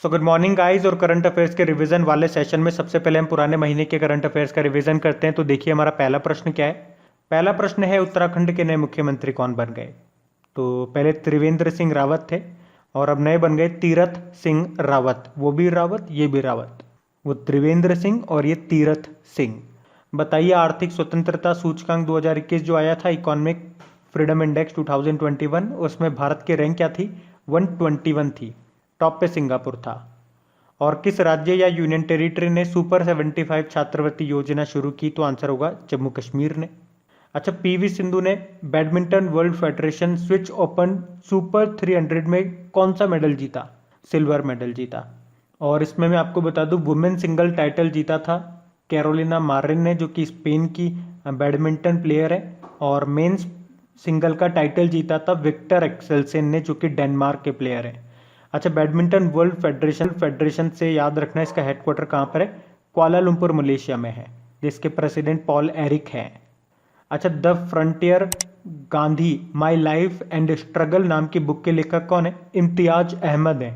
So good morning guys. और current affairs के revision वाले सेशन में सबसे पहले हम पुराने महीने के करंट अफेयर्स का रिवीजन करते हैं। तो देखिए हमारा पहला प्रश्न क्या है। पहला प्रश्न है, उत्तराखंड के नए मुख्यमंत्री कौन बन गए। तो पहले त्रिवेंद्र सिंह रावत थे और अब नए बन गए तीरथ सिंह रावत। वो भी रावत, ये भी रावत। वो त्रिवेंद्र सिंह और ये तीरथ सिंह। बताइए, आर्थिक स्वतंत्रता सूचकांक 2021 जो आया था, इकोनॉमिक फ्रीडम इंडेक्स 2021, उसमें भारत की रैंक क्या थी? 121 थी। टॉप पे सिंगापुर था। और किस राज्य या यूनियन टेरिटरी ने सुपर 75 छात्रवृत्ति योजना शुरू की? तो आंसर होगा जम्मू कश्मीर ने। अच्छा, पीवी सिंधु ने badminton world federation switch open super 300 में कौन सा मेडल जीता? सिल्वर मेडल जीता। और इसमें मैं आपको बता दूं, वुमेन सिंगल टाइटल जीता था कैरोलिना मारिन ने, जो कि स्पेन की बैडमिंटन प्लेयर है। और मेंस सिंगल का टाइटल जीता था विक्टर एक्सेलसेन ने, जो कि डेनमार्क के प्लेयर है। अच्छा, बैडमिंटन वर्ल्ड फेडरेशन से याद रखना, इसका हेडक्वार्टर कहाँ पर है? कुआलालंपुर मलेशिया में है, जिसके प्रेसिडेंट पॉल एरिक हैं। अच्छा, the frontier Gandhi my life and struggle नाम की बुक के लेखक कौन है? इम्तियाज अहमद है।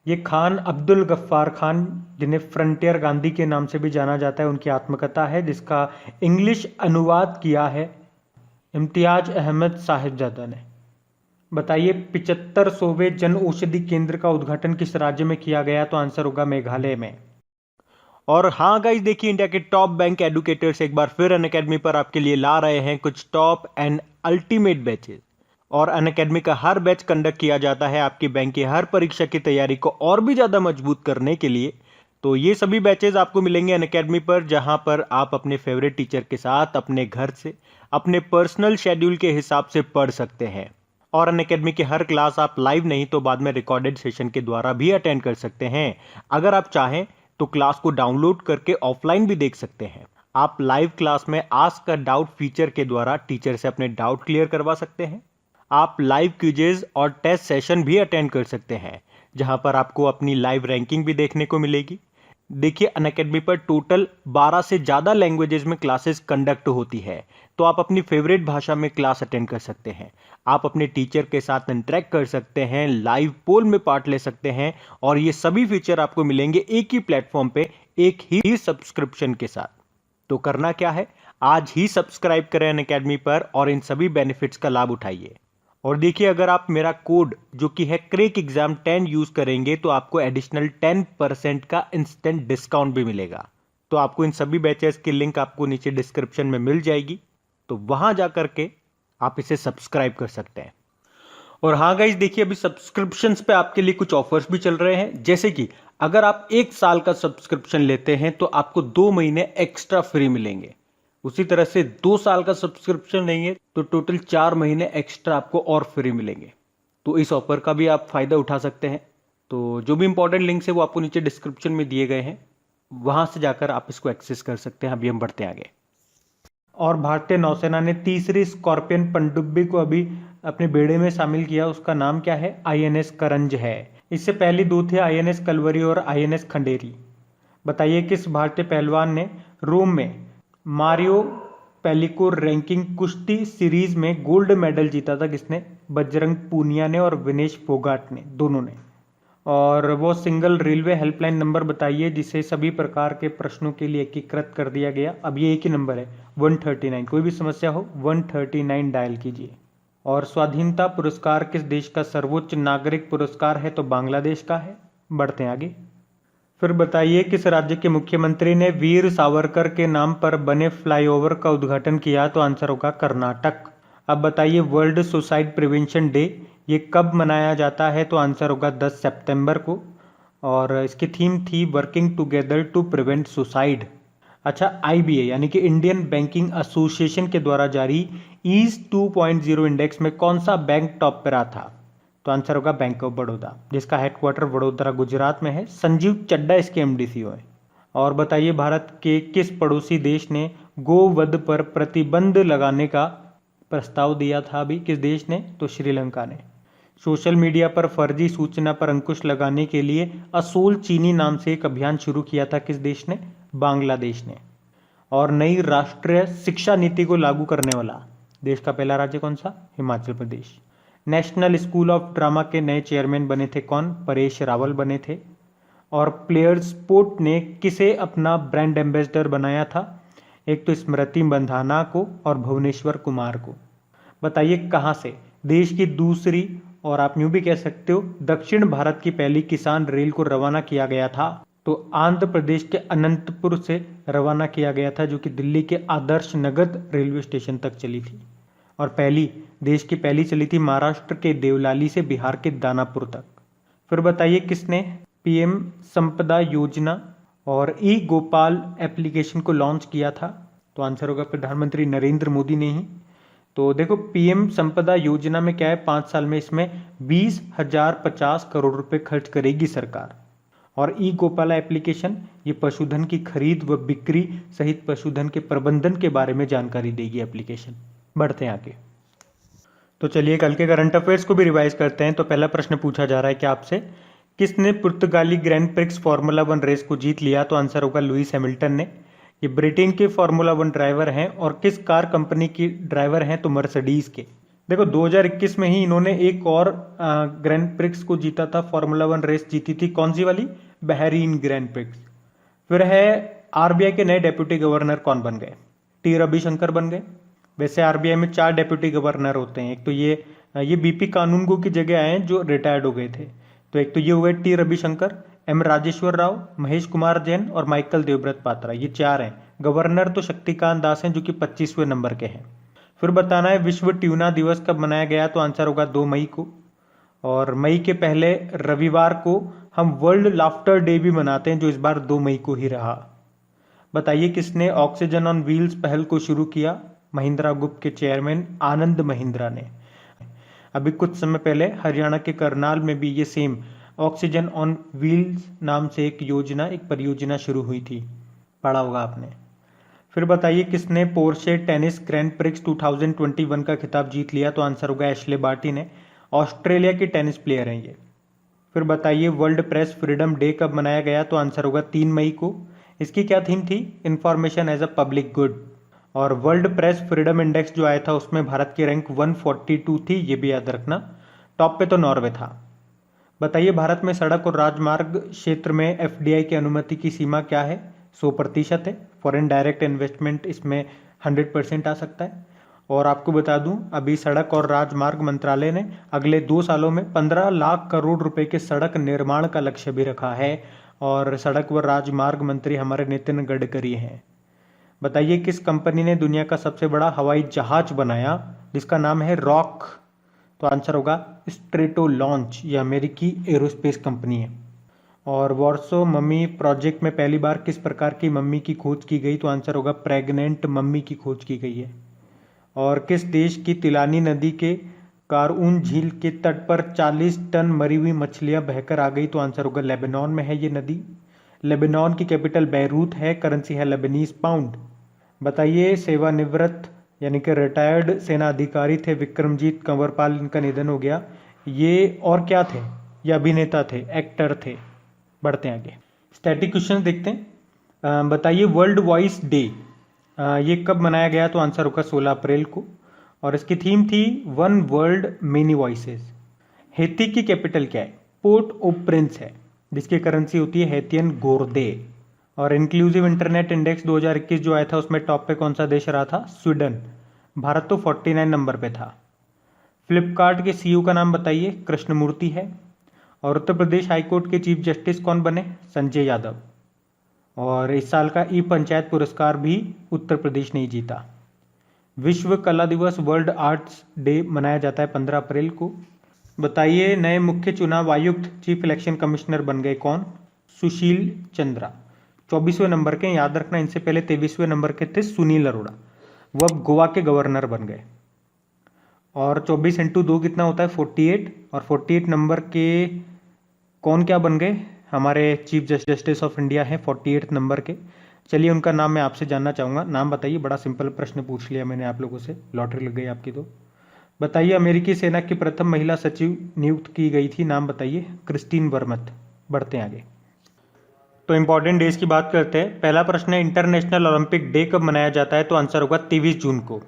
ये खान अब्दुल गफ्फार खान, जिन्हें फ्रंटियर गांधी के नाम से भी जाना जाता है, उनकी आत्मकथा है, जिसका इंग्लिश अनुवाद किया है इम्तियाज अहमद साहिबजादा ने। बताइए, 75वें जन औषधि केंद्र का उद्घाटन किस राज्य में किया गया? तो आंसर होगा मेघालय में। और हाँ गाइस, देखिए इंडिया के टॉप बैंक एडुकेटर्स एक बार फिर अनअकैडमी पर आपके लिए ला रहे हैं कुछ टॉप एंड अल्टीमेट बैचेस। और अनअकैडमी का हर बैच कंडक्ट किया जाता है आपकी बैंक की हर परीक्षा की तैयारी को और भी ज़्यादा मजबूत करने के लिए। तो ये सभी बैचेज आपको मिलेंगे अनअकैडमी पर, जहां पर आप अपने फेवरेट टीचर के साथ अपने घर से अपने पर्सनल शेड्यूल के हिसाब से पढ़ सकते हैं। और अनअकैडमी की हर क्लास आप लाइव नहीं तो बाद में रिकॉर्डेड सेशन के द्वारा भी अटेंड कर सकते हैं। अगर आप चाहें तो क्लास को डाउनलोड करके ऑफलाइन भी देख सकते हैं। आप लाइव क्लास में आस्क अ डाउट फीचर के द्वारा टीचर से अपने डाउट क्लियर करवा सकते हैं। आप लाइव क्विजेज और टेस्ट सेशन भी अटेंड कर सकते हैं, जहां पर आपको अपनी लाइव रैंकिंग भी देखने को मिलेगी। देखिए, अनअकैडमी पर टोटल 12 से ज़्यादा लैंग्वेजेस में क्लासेस कंडक्ट होती है, तो आप अपनी फेवरेट भाषा में क्लास अटेंड कर सकते हैं। आप अपने टीचर के साथ इंटरेक्ट कर सकते हैं, लाइव पोल में पार्ट ले सकते हैं, और ये सभी फीचर आपको मिलेंगे एक ही प्लेटफॉर्म पे, एक ही सब्सक्रिप्शन के साथ। तो करना क्या है, आज ही सब्सक्राइब करें अनअकैडमी पर और इन सभी बेनिफिट्स का लाभ उठाइए। और देखिए, अगर आप मेरा कोड जो कि है क्रेक एग्जाम 10 यूज करेंगे तो आपको एडिशनल 10% का इंस्टेंट डिस्काउंट भी मिलेगा। तो आपको इन सभी बैचेस की लिंक आपको नीचे डिस्क्रिप्शन में मिल जाएगी, तो वहां जाकर के आप इसे सब्सक्राइब कर सकते हैं। और हाँ गाइस, देखिए अभी सब्सक्रिप्शंस पे आपके लिए कुछ ऑफर्स भी चल रहे हैं, जैसे कि अगर आप 1 साल का सब्सक्रिप्शन लेते हैं तो आपको 2 महीने एक्स्ट्रा फ्री मिलेंगे। उसी तरह से 2 साल का सब्सक्रिप्शन लेंगे तो टोटल 4 महीने एक्स्ट्रा आपको और फ्री मिलेंगे। तो इस ऑफर का भी आप फायदा उठा सकते हैं। तो जो भी इंपॉर्टेंट लिंक्स है वो आपको नीचे डिस्क्रिप्शन में दिए गए हैं, वहां से जाकर आप इसको एक्सेस कर सकते हैं। अभी हम बढ़ते हैं आगे। और भारतीय नौसेना ने तीसरी स्कॉर्पियन पनडुब्बी को अभी अपने बेड़े में शामिल किया। उसका नाम क्या है? आईएनएस करंज है। इससे पहली 2 थे, आईएनएस कलवरी और आईएनएस खंडेरी। बताइए, किस भारतीय पहलवान ने रोम में मारियो पेलिको रैंकिंग कुश्ती सीरीज में गोल्ड मेडल जीता था? किसने? बजरंग पूनिया ने और विनेश फोगाट ने, दोनों ने। और वो सिंगल रेलवे हेल्पलाइन नंबर बताइए जिसे सभी प्रकार के प्रश्नों के लिए एकीकृत कर दिया गया। अब ये एक ही नंबर है, 139। कोई भी समस्या हो 139 डायल कीजिए। और स्वाधीनता पुरस्कार किस देश का सर्वोच्च नागरिक पुरस्कार है? तो बांग्लादेश का है। बढ़ते हैं आगे। फिर बताइए, किस राज्य के मुख्यमंत्री ने वीर सावरकर के नाम पर बने फ्लाईओवर का उद्घाटन किया? तो आंसर होगा कर्नाटक। अब बताइए, वर्ल्ड सुसाइड प्रिवेंशन डे ये कब मनाया जाता है? तो आंसर होगा 10 सितंबर को। और इसकी थीम थी working together to prevent suicide. अच्छा, आईबीए यानी कि इंडियन बैंकिंग एसोसिएशन के द्वारा जारी ईज 2.0 इंडेक्स में कौन सा बैंक टॉप पर रहा था? तो आंसर होगा बैंक ऑफ बड़ौदा, जिसका हेडक्वार्टर वडोदरा गुजरात में है। संजीव चड्डा इसके एमडीसीओ है। और बताइए, भारत के किस पड़ोसी देश ने गोवध पर प्रतिबंध लगाने का प्रस्ताव दिया था? अभी किस देश ने? तो श्रीलंका ने। सोशल मीडिया पर फर्जी सूचना पर अंकुश लगाने के लिए असोल चीनी नाम से एक अभियान शुरू किया था? किस देश ने? बांग्लादेश ने। और नई राष्ट्रीय शिक्षा नीति को लागू करने वाला देश का पहला राज्य कौन सा? Himachal Pradesh. National school of drama के नए चेयरमैन बने थे कौन? परेश रावल बने थे। और प्लेयर्स स्पोर्ट ने किसे अपना ब्रांड एम्बेसडर बनाया था? एक तो स्मृति मंधाना को और भुवनेश्वर कुमार को। बताइए कहाँ से देश की दूसरी और आप यूं भी कह सकते हो दक्षिण भारत की पहली किसान रेल को रवाना किया गया था? तो आंध्र प्रदेश के अनंतपुर से रवाना किया गया था, जो कि दिल्ली के आदर्श नगर रेलवे स्टेशन तक चली थी। और देश की पहली चली थी महाराष्ट्र के देवलाली से बिहार के दानापुर तक। फिर बताइए किसने पीएम संपदा योजना और ई गोपाल एप्लीकेशन को लॉन्च किया था? तो आंसर होगा प्रधानमंत्री नरेंद्र मोदी ने ही। तो देखो पीएम संपदा योजना में क्या है, 5 साल में इसमें 20,050 करोड़ रुपए खर्च करेगी सरकार। और ई गोपाला एप्लीकेशन ये पशुधन की खरीद व बिक्री सहित पशुधन के प्रबंधन के बारे में जानकारी देगी एप्लीकेशन। बढ़ते हैं आगे। तो चलिए कल के करंट अफेयर्स को भी रिवाइज करते हैं। तो पहला प्रश्न पूछा जा रहा है कि आपसे किसने पुर्तगाली ग्रैंड प्रिक्स फार्मूला 1 रेस को जीत लिया? तो आंसर होगा लुइस हैमिल्टन ने। ये ब्रिटेन के फार्मूला 1 ड्राइवर हैं और किस कार कंपनी की ड्राइवर हैं? तो मर्सिडीज के। देखो 2021 में ही इन्होंने एक और ग्रैंड प्रिक्स को जीता था, फार्मूला 1 रेस जीती थी। कौन सी वाली? Bahrain grand prix. फिर है आरबीआई के नए डेप्यूटी गवर्नर कौन बन गए? टी रविशंकर बन गए। वैसे आरबीआई में 4 डेप्यूटी गवर्नर होते हैं। एक तो ये बीपी कानूनगो की जगह आए हैं जो रिटायर्ड हो गए थे। तो एक तो ये हुए टी रविशंकर, एम राजेश्वर राव, महेश कुमार जैन और माइकल देवव्रत पात्रा, ये 4 हैं। गवर्नर तो शक्तिकांत दास हैं जो कि 25वें नंबर के हैं। फिर बताना है विश्व ट्यूना दिवस कब मनाया गया? तो आंसर होगा 2 मई को। और मई के पहले रविवार को हम वर्ल्ड लाफ्टर डे भी मनाते हैं, जो इस बार 2 मई को ही रहा। बताइए किसने ऑक्सीजन ऑन व्हील्स पहल को शुरू किया? महिंद्रा ग्रुप के चेयरमैन आनंद महिंद्रा ने। अभी कुछ समय पहले हरियाणा के करनाल में भी ये सेम ऑक्सीजन ऑन व्हील्स नाम से एक परियोजना शुरू हुई थी, पढ़ा होगा आपने। फिर बताइए किसने पोर्शे टेनिस ग्रैंड प्रिक्स 2021 का खिताब जीत लिया? तो आंसर होगा एश्ले बार्टी ने। ऑस्ट्रेलिया की टेनिस प्लेयर हैं ये। फिर बताइए वर्ल्ड प्रेस फ्रीडम डे कब मनाया गया? तो आंसर होगा 3 मई को। इसकी क्या थीम थी? Information as a public good. और वर्ल्ड प्रेस फ्रीडम इंडेक्स जो आया था उसमें भारत की रैंक 142 थी, ये भी याद रखना। टॉप पे तो नॉर्वे था। बताइए भारत में सड़क और राजमार्ग क्षेत्र में एफडीआई की अनुमति की सीमा क्या है? 100% है। फॉरेन डायरेक्ट इन्वेस्टमेंट इसमें 100% आ सकता है। और आपको बता दूं अभी सड़क और राजमार्ग मंत्रालय ने अगले 2 सालों में 15 लाख करोड़ रुपए के सड़क निर्माण का लक्ष्य भी रखा है। और सड़क व राजमार्ग मंत्री हमारे नितिन गडकरी हैं। बताइए किस कंपनी ने दुनिया का सबसे बड़ा हवाई जहाज बनाया जिसका नाम है रॉक? तो आंसर होगा स्ट्रेटो लॉन्च। ये अमेरिकी एरोस्पेस कंपनी है। और वॉर्सो मम्मी प्रोजेक्ट में पहली बार किस प्रकार की मम्मी की खोज की गई? तो आंसर होगा प्रेग्नेंट मम्मी की खोज की गई है। और किस देश की तिलानी नदी के कारऊन झील के तट पर 40 टन मरी हुई मछलियां बहकर आ गई? तो आंसर होगा लेबनान में है ये नदी। लेबनान की कैपिटल बैरूत है, करेंसी है लेबनीज पाउंड। बताइए सेवानिवृत्त यानी कि रिटायर्ड सेना अधिकारी थे विक्रमजीत कंवरपाल, इनका निधन हो गया। ये और क्या थे? ये अभिनेता थे, एक्टर थे। बढ़ते हैं आगे। स्टैटिक क्वेश्चन देखते हैं। बताइए वर्ल्ड वॉइस डे ये कब मनाया गया? तो आंसर होगा 16 अप्रैल को। और इसकी थीम थी one world many voices. Haiti की कैपिटल क्या है? पोर्ट ओ प्रिंस है, जिसकी करेंसी होती है हेतियन गोर्दे। और इंक्लूसिव इंटरनेट इंडेक्स 2021 जो आया था उसमें टॉप पे कौन सा देश रहा था? स्वीडन। भारत तो 49 नंबर पे था। फ्लिपकार्ट के सीईओ का नाम बताइए। कृष्णमूर्ति है। और उत्तर प्रदेश हाईकोर्ट के चीफ जस्टिस कौन बने? संजय यादव। और इस साल का ई पंचायत पुरस्कार भी उत्तर प्रदेश ने ही जीता। विश्व कला दिवस वर्ल्ड आर्ट्स डे मनाया जाता है 15 अप्रैल को। बताइए नए मुख्य चुनाव आयुक्त चीफ इलेक्शन कमिश्नर बन गए कौन? सुशील चंद्रा। 24वें नंबर के, याद रखना। इनसे पहले 23वें नंबर के थे सुनील अरोड़ा, वो अब गोवा के गवर्नर बन गए। और 24 × 2 कितना होता है? 48। और 48 नंबर के कौन क्या बन गए? हमारे चीफ जस्टिस ऑफ इंडिया हैं 48 नंबर के। चलिए उनका नाम मैं आपसे जानना चाहूँगा। नाम बताइए। बड़ा सिंपल प्रश्न पूछ लिया मैंने आप लोगों से, लॉटरी लग गई आपकी। तो बताइए अमेरिकी सेना की प्रथम महिला सचिव नियुक्त की गई थी, नाम बताइए। क्रिस्टीन वर्मथ। बढ़ते हैं आगे। तो इंपॉर्टेंट डेज की बात करते हैं। पहला प्रश्न है इंटरनेशनल ओलंपिक डे कब मनाया जाता है? तो आंसर होगा 23 जून को।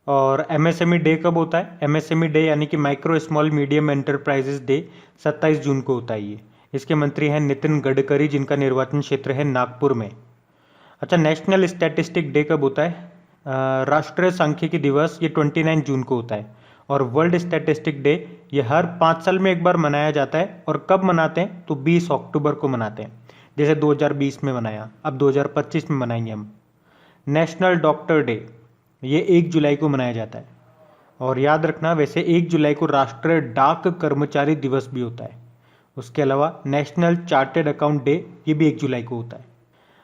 और एमएसएमई डे कब होता है? एमएसएमई डे यानी कि micro small medium enterprises day 27 जून को होता है ये। इसके मंत्री हैं नितिन गडकरी, जिनका निर्वाचन क्षेत्र है नागपुर में। अच्छा, नेशनल स्टैटिस्टिक डे कब होता है? राष्ट्रीय सांख्यिकी दिवस ये 29 जून को होता है। और वर्ल्ड स्टैटिस्टिक डे ये हर 5 साल में एक बार मनाया जाता है। और कब मनाते हैं? तो 20 अक्टूबर को मनाते हैं, जैसे 2020 में मनाया, अब 2025 में मनाएंगे हम। नेशनल डॉक्टर डे ये 1 जुलाई को मनाया जाता है। और याद रखना, वैसे 1 जुलाई को राष्ट्रीय डाक कर्मचारी दिवस भी होता है। उसके अलावा नेशनल चार्टेड अकाउंट डे ये भी 1 जुलाई को होता है।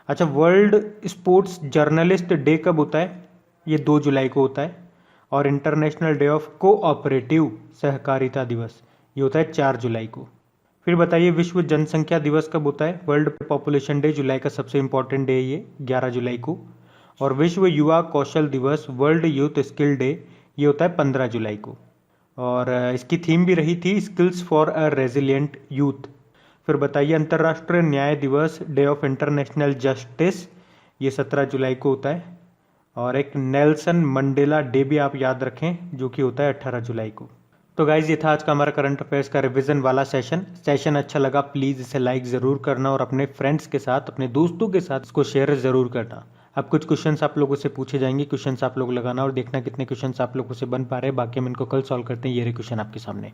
अच्छा, वर्ल्ड स्पोर्ट्स जर्नलिस्ट डे कब होता है? ये 2 जुलाई को होता है। और इंटरनेशनल डे ऑफ कोऑपरेटिव सहकारिता दिवस ये होता है 4 जुलाई को। फिर बताइए, विश्व जनसंख्या दिवस कब होता है? वर्ल्ड पॉपुलेशन डे जुलाई का सबसे इंपॉर्टेंट डे है ये, 11 जुलाई को। और विश्व युवा कौशल दिवस, वर्ल्ड यूथ स्किल डे, ये होता है 15 जुलाई को। और इसकी थीम भी रही थी skills for a resilient youth. फिर बताइए, अंतर्राष्ट्रीय न्याय दिवस, डे ऑफ इंटरनेशनल जस्टिस, ये 17 जुलाई को होता है। और एक नेल्सन मंडेला डे भी आप याद रखें, जो कि होता है 18 जुलाई को। तो गाइज, ये था आज का हमारा करंट अफेयर्स का रिवीजन वाला सेशन अच्छा लगा प्लीज़ इसे लाइक ज़रूर करना और अपने फ्रेंड्स के साथ, अपने दोस्तों के साथ इसको शेयर ज़रूर करना। अब कुछ क्वेश्चंस आप लोगों से पूछे जाएंगे, क्वेश्चंस आप लोग लगाना और देखना कितने क्वेश्चंस आप लोगों से बन पा रहे हैं। बाकी हम इनको कल सॉल्व करते हैं। ये रहे क्वेश्चन आपके सामने।